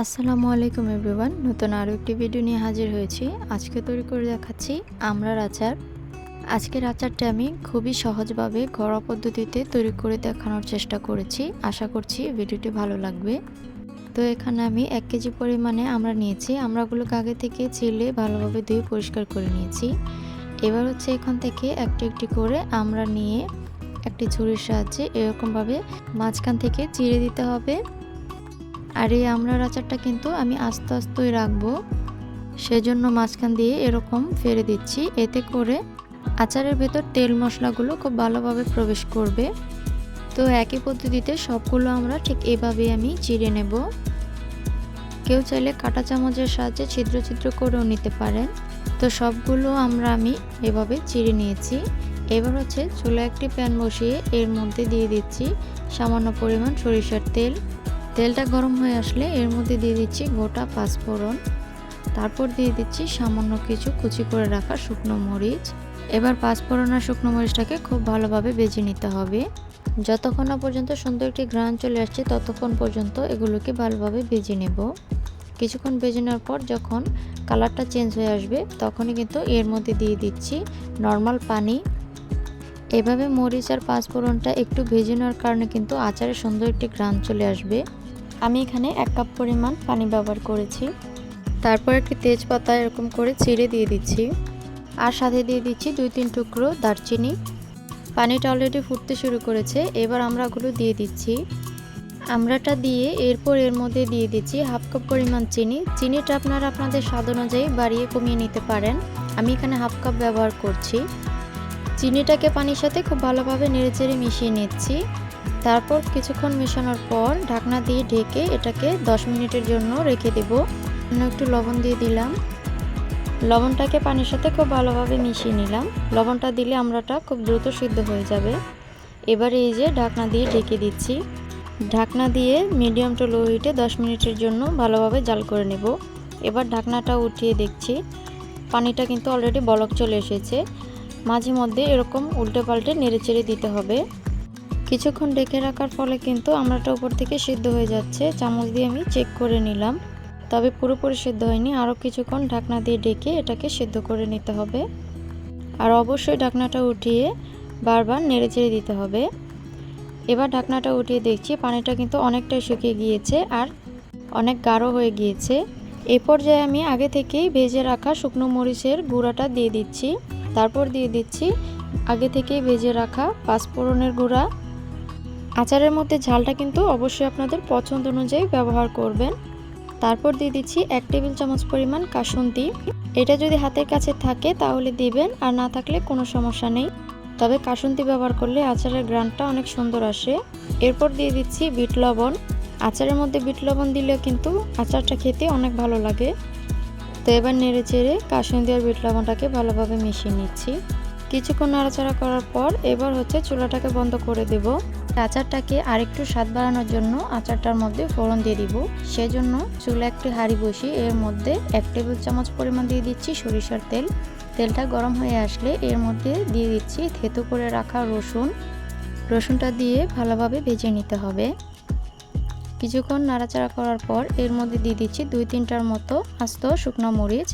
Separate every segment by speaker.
Speaker 1: আসসালামু আলাইকুম এভরিওয়ান, নতুন আরও একটি ভিডিও নিয়ে হাজির হয়েছি। আজকে তৈরি করে দেখাচ্ছি আমড়ার আচার। আজকের আচারটা আমি খুবই সহজভাবে ঘরোয়া পদ্ধতিতে তৈরি করে দেখানোর চেষ্টা করেছি। আশা করছি ভিডিওটি ভালো লাগবে। তো এখানে আমি 1 কেজি পরিমাণে আমড়া নিয়েছি। আমড়াগুলোকে আগে থেকে ছিলে ভালোভাবে ধুয়ে পরিষ্কার করে নিয়েছি। এবার হচ্ছে এখান থেকে একটি একটি করে আমড়া নিয়ে একটি ছুরির সাহায্যে এরকমভাবে মাঝখান থেকে চিড়ে দিতে হবে। আর এই আমড়ার আচারটা কিন্তু আমি আস্তে আস্তেই রাখবো, সেজন্য মাঝখান দিয়ে এরকম ফেলে দিচ্ছি। এতে করে আচারের ভেতর তেল মশলাগুলো খুব ভালোভাবে প্রবেশ করবে। তো একই পদ্ধতিতে সবগুলো আমরা ঠিক এভাবেই আমি চিড়ে নেব। কেউ চাইলে কাঁটা চামচের সাহায্যে ছিদ্র ছিদ্র করেও নিতে পারেন। তো সবগুলো আমি এভাবে চিড়ে নিয়েছি। এবার হচ্ছে চুলায় একটি প্যান বসিয়ে এর মধ্যে দিয়ে দিচ্ছি সামান্য পরিমাণ সরিষার তেল। তেলটা গরম হয়ে আসলে এর মধ্যে দিয়ে দিচ্ছি গোটা পাঁচফোড়ন, তারপর দিয়ে দিচ্ছি সামান্য কিছু কুচি করে রাখা শুকনো মরিচ। এবার পাঁচফোড়ন আর শুকনো মরিচটাকে খুব ভালোভাবে ভেজে নিতে হবে। যতক্ষণ না পর্যন্ত সুন্দর একটি ঘ্রাণ চলে আসছে ততক্ষণ পর্যন্ত এগুলোকে ভালোভাবে ভেজে নেব। কিছুক্ষণ ভেজে নেওয়ার পর যখন কালারটা চেঞ্জ হয়ে আসবে তখনই কিন্তু এর মধ্যে দিয়ে দিচ্ছি নর্মাল পানি। এভাবে মরিচ আর পাঁচফোড়নটা একটু ভেজে নেওয়ার কারণে কিন্তু আচারে সুন্দর একটি ঘ্রাণ চলে আসবে। আমি এখানে 1 কাপ পরিমাণ পানি ব্যবহার করেছি। তারপর একটি তেজপাতা এরকম করে ছিঁড়ে দিয়ে দিচ্ছি, আর সাথে দিয়ে দিচ্ছি 2-3 টুকরো দারচিনি। পানিটা অলরেডি ফুটতে শুরু করেছে। এবার আমড়াগুলো দিয়ে দিচ্ছি। আমড়াটা দিয়ে এরপর এর মধ্যে দিয়ে দিচ্ছি 1/2 কাপ পরিমাণ চিনি। চিনিটা আপনারা আপনাদের স্বাদ অনুযায়ী বাড়িয়ে কমিয়ে নিতে পারেন। আমি এখানে 1/2 কাপ ব্যবহার করছি। চিনিটাকে পানির সাথে খুব ভালোভাবে নেড়েচেড়ে মিশিয়ে নিচ্ছি। তারপর কিছুক্ষণ মেশানোর পর ঢাকনা দিয়ে ঢেকে এটাকে 10 মিনিটের জন্য রেখে দেব। একটু লবণ দিয়ে দিলাম। লবণটাকে পানির সাথে খুব ভালোভাবে মিশিয়ে নিলাম। লবণটা দিলে আমড়াটা খুব দ্রুত সিদ্ধ হয়ে যাবে। এবার এই যে ঢাকনা দিয়ে ঢেকে দিচ্ছি। ঢাকনা দিয়ে মিডিয়াম টু লো হিটে 10 মিনিটের জন্য ভালোভাবে জাল করে নেব। এবার ঢাকনাটা উঠিয়ে দেখছি পানিটা কিন্তু অলরেডি বলক চলে এসেছে। মাঝে মধ্যে এরকম উল্টে পাল্টে নেড়েচেড়ে দিতে হবে। কিছুক্ষণ ঢেকে রাখার ফলে কিন্তু আমড়াটা উপর থেকে সিদ্ধ হয়ে যাচ্ছে। চামচ দিয়ে আমি চেক করে নিলাম, তবে পুরোপুরি সিদ্ধ হয়নি। আরও কিছুক্ষণ ঢাকনা দিয়ে ঢেকে এটাকে সিদ্ধ করে নিতে হবে। আর অবশ্যই ঢাকনাটা উঠিয়ে বারবার নেড়েচেড়ে দিতে হবে। এবার ঢাকনাটা উঠিয়ে দেখছি পানিটা কিন্তু অনেকটাই শুকিয়ে গিয়েছে আর অনেক গাঢ় হয়ে গিয়েছে। এ পর্যায়ে আমি আগে থেকেই ভেজে রাখা শুকনো মরিচের গুঁড়াটা দিয়ে দিচ্ছি। তারপর দিয়ে দিচ্ছি আগে থেকেই ভেজে রাখা পাঁচফোড়নের গুঁড়া। আচারের মধ্যে ঝালটা কিন্তু অবশ্যই আপনাদের পছন্দ অনুযায়ী ব্যবহার করবেন। তারপর দিয়ে দিচ্ছি 1 টেবিল চামচ পরিমাণ কাসুন্দি। এটা যদি হাতের কাছে থাকে তাহলে দিবেন, আর না থাকলে কোনো সমস্যা নেই। তবে কাসুন্দি ব্যবহার করলে আচারের ঘ্রাণটা অনেক সুন্দর আসে। এরপর দিয়ে দিচ্ছি বিট লবণ। আচারের মধ্যে বিট লবণ দিলেও কিন্তু আচারটা খেতে অনেক ভালো লাগে। তো এবার নেড়ে চেড়ে কাসুন্দি আর বিট লবণটাকে ভালোভাবে মিশিয়ে নিচ্ছি। কিছুক্ষণ নাড়াচাড়া করার পর এবার হচ্ছে চুলাটাকে বন্ধ করে দেব। আচারটাকে আরেকটু স্বাদ বাড়ানোর জন্য আচারটার মধ্যে ফোড়ন দিয়ে দিব। সেজন্য চুলা একটি হাঁড়ি বসিয়ে এর মধ্যে 1 টেবিল চামচ পরিমাণ দিয়ে দিচ্ছি সরিষার তেল। তেলটা গরম হয়ে আসলে এর মধ্যে দিয়ে দিচ্ছি থেতো করে রাখা রসুনটা দিয়ে ভালোভাবে ভেজে নিতে হবে। কিছুক্ষণ নাড়াচাড়া করার পর এর মধ্যে দিয়ে দিচ্ছি 2-3টার মতো আস্ত শুকনো মরিচ।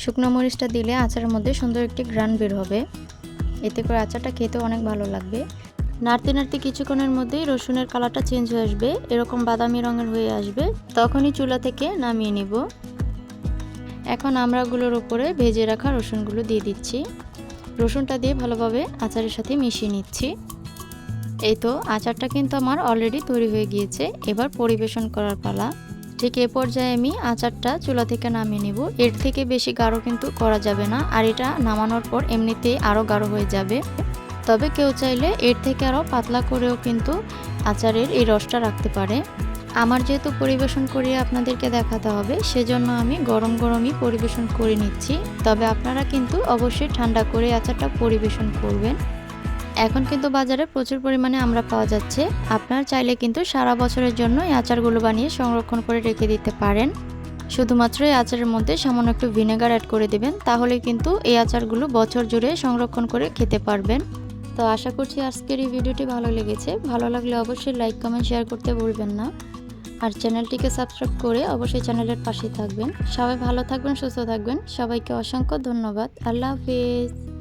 Speaker 1: শুকনো মরিচটা দিলে আচারের মধ্যে সুন্দর একটি ঘ্রাণ বের হবে। এতে করে আচারটা খেতে অনেক ভালো লাগবে। নাড়তে নাড়তে কিছুক্ষণের মধ্যেই রসুনের কালারটা চেঞ্জ হয়ে আসবে, এরকম বাদামি রঙের হয়ে আসবে। তখনই চুলা থেকে নামিয়ে নেব। এখন আমড়াগুলোর উপরে ভেজে রাখা রসুনগুলো দিয়ে দিচ্ছি। রসুনটা দিয়ে ভালোভাবে আচারের সাথে মিশিয়ে নিচ্ছি। এই তো আচারটা কিন্তু আমার অলরেডি তৈরি হয়ে গিয়েছে। এবার পরিবেশন করার পালা। ঠিক এ পর্যায়ে আমি আচারটা চুলা থেকে নামিয়ে নেব। এর থেকে বেশি গাঢ় কিন্তু করা যাবে না, আর এটা নামানোর পর এমনিতেই আরও গাঢ় হয়ে যাবে। তবে কেউ চাইলে এর থেকে আরও পাতলা করেও কিন্তু আচারের এই রসটা রাখতে পারে। আমার যেহেতু পরিবেশন করিয়ে আপনাদেরকে দেখাতে হবে, সেজন্য আমি গরম গরমই পরিবেশন করে নিচ্ছি। তবে আপনারা কিন্তু অবশ্যই ঠান্ডা করে আচারটা পরিবেশন করবেন। এখন কিন্তু বাজারে প্রচুর পরিমাণে আমড়া পাওয়া যাচ্ছে। আপনারা চাইলে কিন্তু সারা বছরের জন্য এই আচারগুলো বানিয়ে সংরক্ষণ করে রেখে দিতে পারেন। শুধুমাত্র এই আচারের মধ্যে সামান্য একটু ভিনেগার অ্যাড করে দেবেন, তাহলে কিন্তু এই আচারগুলো বছর জুড়ে সংরক্ষণ করে খেতে পারবেন। তো আশা করছি আজকের এই ভিডিওটি ভালো লেগেছে। ভালো লাগলে অবশ্যই লাইক কমেন্ট শেয়ার করতে ভুলবেন না। আর চ্যানেলটিকে সাবস্ক্রাইব করে অবশ্যই চ্যানেলের পাশে থাকবেন। সবাই ভালো থাকবেন, সুস্থ থাকবেন। সবাইকে অসংখ্য ধন্যবাদ। আল্লাহ হাফেজ।